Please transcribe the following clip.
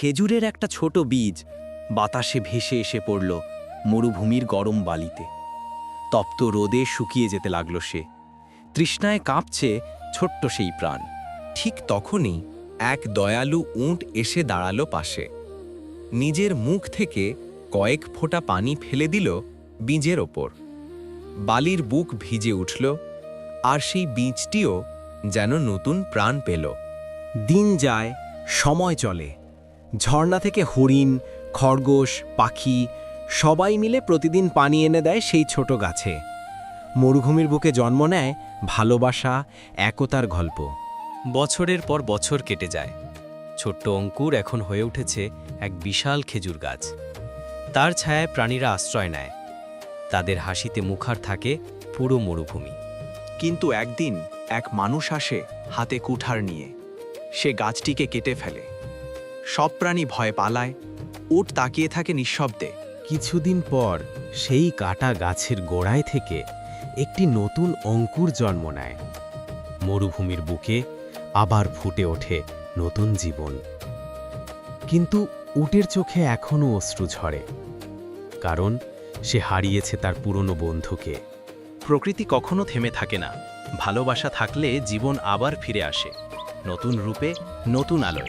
খেজুরের একটা ছোট বীজ বাতাসে ভেসে এসে পড়ল মরুভূমির গরম বালিতে। তপ্ত রোদে শুকিয়ে যেতে লাগল সে। তৃষ্ণায় কাঁপছে ছোট্ট সেই প্রাণ। ঠিক তখনই এক দয়ালু উট এসে দাঁড়ালো পাশে। নিজের মুখ থেকে কয়েক ফোঁটা পানি ফেলে দিল বীজের ওপর। বালির বুক ভিজে উঠল, আর সেই বীজটিও যেন নতুন প্রাণ পেল। দিন যায়, সময় চলে। ঝর্ণা থেকে হরিণ, খরগোশ, পাখি সবাই মিলে প্রতিদিন পানি এনে দেয় সেই ছোট গাছে। মরুভূমির বুকে জন্ম নেয় ভালোবাসা, একতার গল্প। বছরের পর বছর কেটে যায়। ছোট্ট অঙ্কুর এখন হয়ে উঠেছে এক বিশাল খেজুর গাছ। তার ছায়ায় প্রাণীরা আশ্রয় নেয়। তাদের হাসিতে মুখার থাকে পুরো মরুভূমি। কিন্তু একদিন এক মানুষ আসে হাতে কুঠার নিয়ে। সে গাছটিকে কেটে ফেলে। সব প্রাণী ভয়ে পালায়। উট তাকিয়ে থাকে নিঃশব্দে। কিছুদিন পর সেই কাটা গাছের গোড়ায় থেকে একটি নতুন অঙ্কুর জন্ম নেয়। মরুভূমির বুকে আবার ফুটে ওঠে নতুন জীবন। কিন্তু উটের চোখে এখনও অশ্রু ঝরে, কারণ সে হারিয়েছে তার পুরনো বন্ধুকে। প্রকৃতি কখনো থেমে থাকে না। ভালোবাসা থাকলে জীবন আবার ফিরে আসে, নতুন রূপে, নতুন আলোয়।